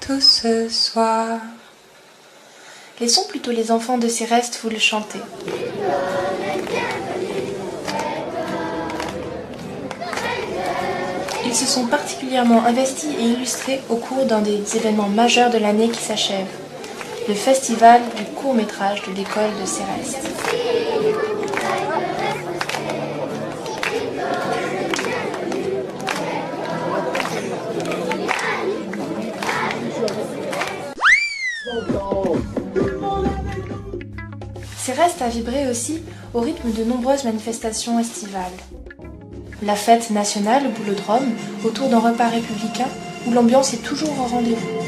tout ce soir. Laissons plutôt les enfants de Céreste vous le chanter. Ils se sont particulièrement investis et illustrés au cours d'un des événements majeurs de l'année qui s'achève, le festival du court-métrage de l'école de Céreste. Céreste a vibré aussi au rythme de nombreuses manifestations estivales. La fête nationale au Boulodrome, autour d'un repas républicain où l'ambiance est toujours au rendez-vous.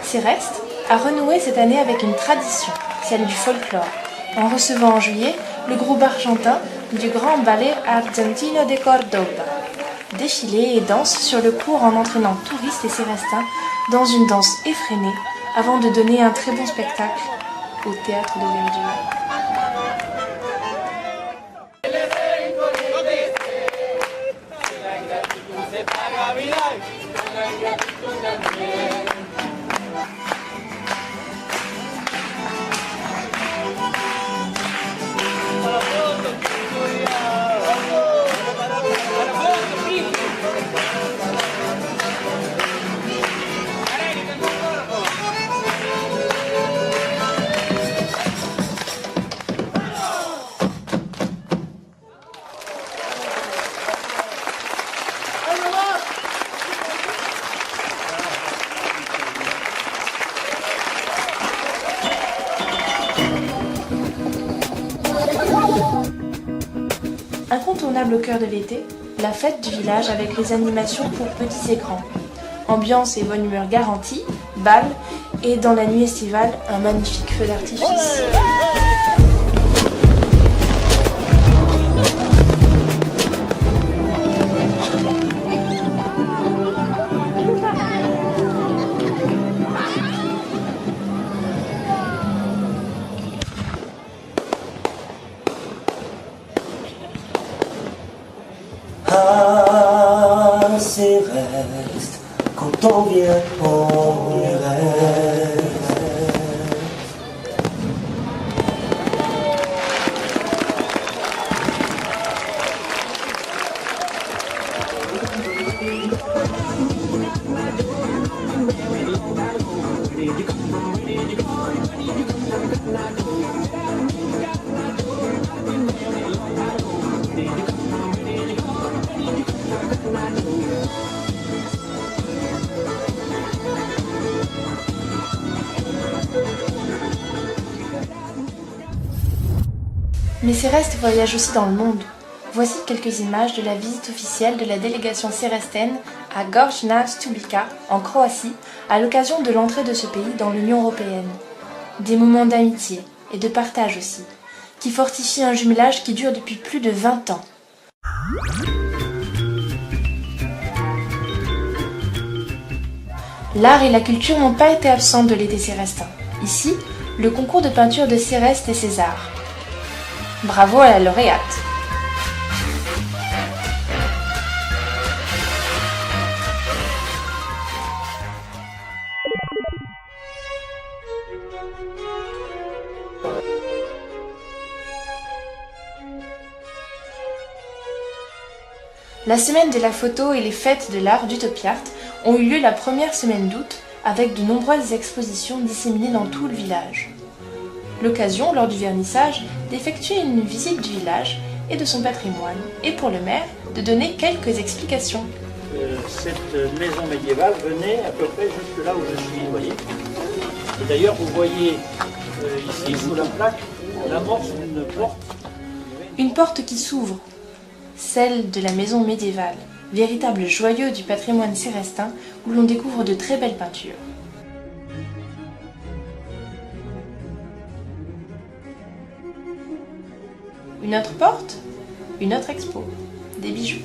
Céreste a renoué cette année avec une tradition, celle du folklore, en recevant en juillet le groupe argentin du Grand Ballet Argentino de Cordoba. Défilé et danse sur le cours en entraînant touristes et cérestins dans une danse effrénée avant de donner un très bon spectacle au Théâtre de Verdure. Incontournable au cœur de l'été, la fête du village avec les animations pour petits et grands. Ambiance et bonne humeur garantie, bal et dans la nuit estivale, un magnifique feu d'artifice. Ah, Céreste, quand on vient, on y reste. Mais Céreste voyage aussi dans le monde. Voici quelques images de la visite officielle de la délégation cérestaine à Gornja Stubica, en Croatie, à l'occasion de l'entrée de ce pays dans l'Union européenne. Des moments d'amitié et de partage aussi, qui fortifient un jumelage qui dure depuis plus de 20 ans. L'art et la culture n'ont pas été absents de l'été cérestin. Ici, le concours de peinture de Céreste et César. Bravo à la lauréate. La semaine de la photo et les fêtes de l'art d'Utopiart ont eu lieu la première semaine d'août avec de nombreuses expositions disséminées dans tout le village. L'occasion, lors du vernissage, d'effectuer une visite du village et de son patrimoine, et pour le maire, de donner quelques explications. Cette maison médiévale venait à peu près jusque là où je suis, vous voyez. Et d'ailleurs, vous voyez ici, sous la plaque, l'amorce d'une porte. Une porte qui s'ouvre, celle de la maison médiévale, véritable joyau du patrimoine cérestin où l'on découvre de très belles peintures. Une autre porte, une autre expo, des bijoux.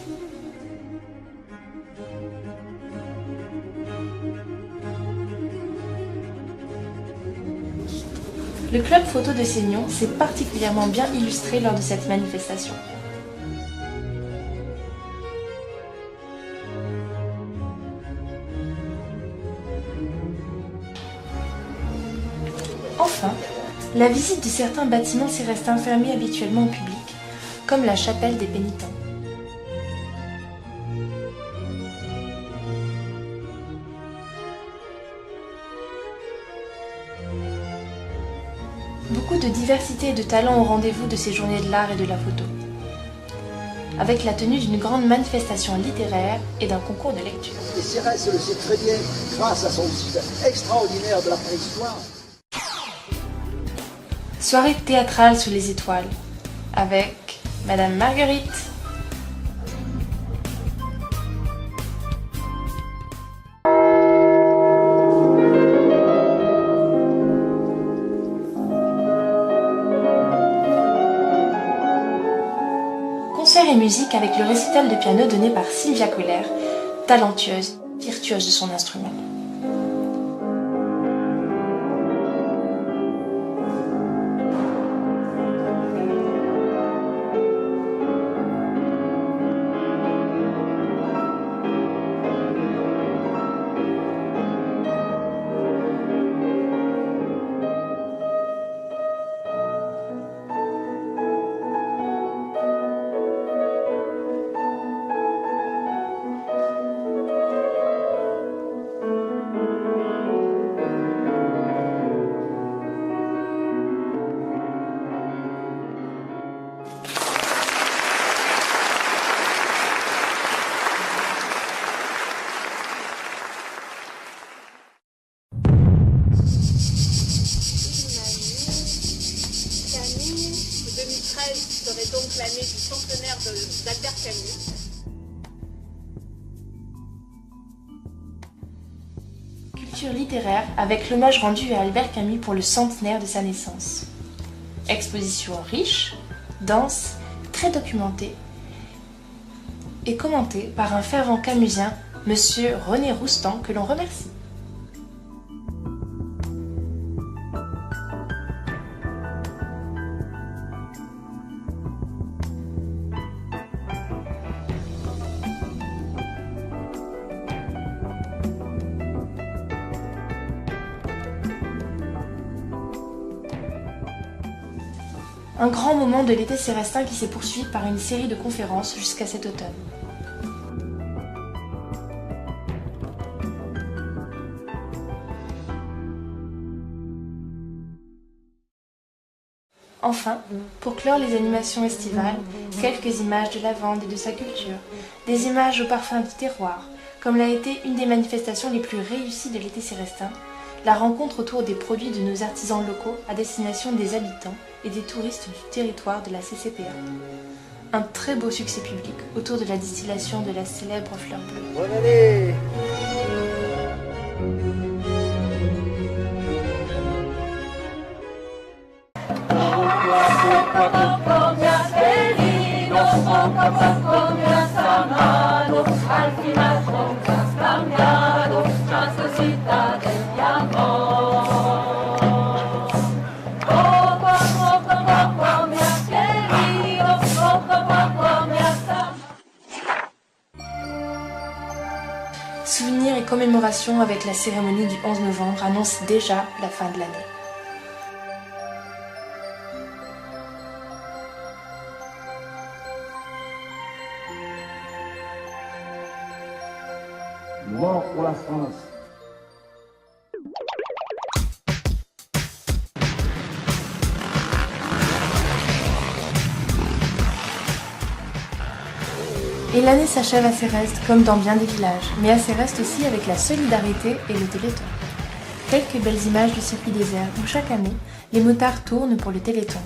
Le club photo de Seignon s'est particulièrement bien illustré lors de cette manifestation. Enfin, la visite de certains bâtiments cérestins fermés habituellement au public, comme la chapelle des pénitents. Beaucoup de diversité et de talent au rendez-vous de ces journées de l'art et de la photo, avec la tenue d'une grande manifestation littéraire et d'un concours de lecture. Et Cérès le sait très bien grâce à son style extraordinaire de la préhistoire. Soirée théâtrale sous les étoiles, avec Madame Marguerite. Concert et musique avec le récital de piano donné par Sylvia Kohler, talentueuse, virtuose de son instrument. Serait donc l'année du centenaire d'Albert Camus. Culture littéraire avec l'hommage rendu à Albert Camus pour le centenaire de sa naissance. Exposition riche, dense, très documentée et commentée par un fervent camusien, Monsieur René Roustan, que l'on remercie. Un grand moment de l'été cérestin qui s'est poursuivi par une série de conférences jusqu'à cet automne. Enfin, pour clore les animations estivales, quelques images de la Vendée et de sa culture, des images au parfum du terroir, comme l'a été une des manifestations les plus réussies de l'été cérestin, la rencontre autour des produits de nos artisans locaux à destination des habitants et des touristes du territoire de la CCPA. Un très beau succès public autour de la distillation de la célèbre fleur bleue. Bonne année! Souvenirs et commémorations avec la cérémonie du 11 novembre annoncent déjà la fin de l'année. Mort pour la France. Et l'année s'achève à Céreste comme dans bien des villages, mais à Céreste aussi avec la solidarité et le téléthon. Quelques belles images du circuit désert où chaque année, les motards tournent pour le Téléthon.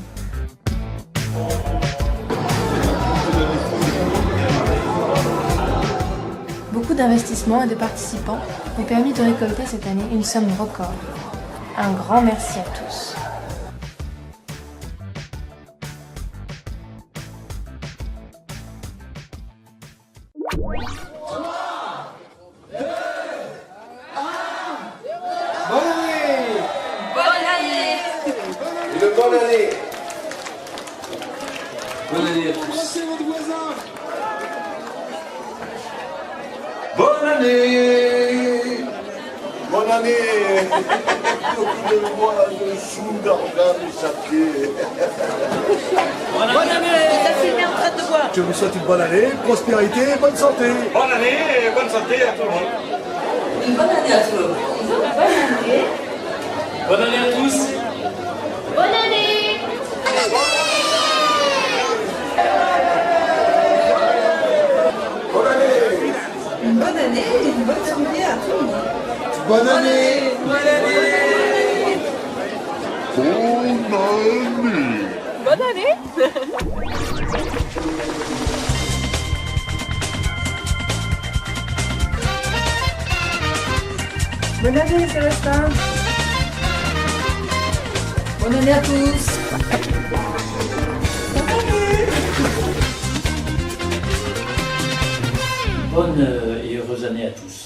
Beaucoup d'investissements et de participants ont permis de récolter cette année une somme record. Un grand merci à tous. Une bonne année. Bonne année à tous. Bonne année. Bonne année. Beaucoup de sous d'argent échappé. Bonne année. Je vous souhaite une bonne année, prospérité et bonne santé. Bonne année et bonne santé à tout le monde. Bonne année à tous. Bonne année à tous. Bonne année. Bonne année. Une bonne année et une bonne santé à tout le monde. Bonne année. Bonne année. Bonne année Célestin. Bonne année à tous. Bonne et heureuse année à tous.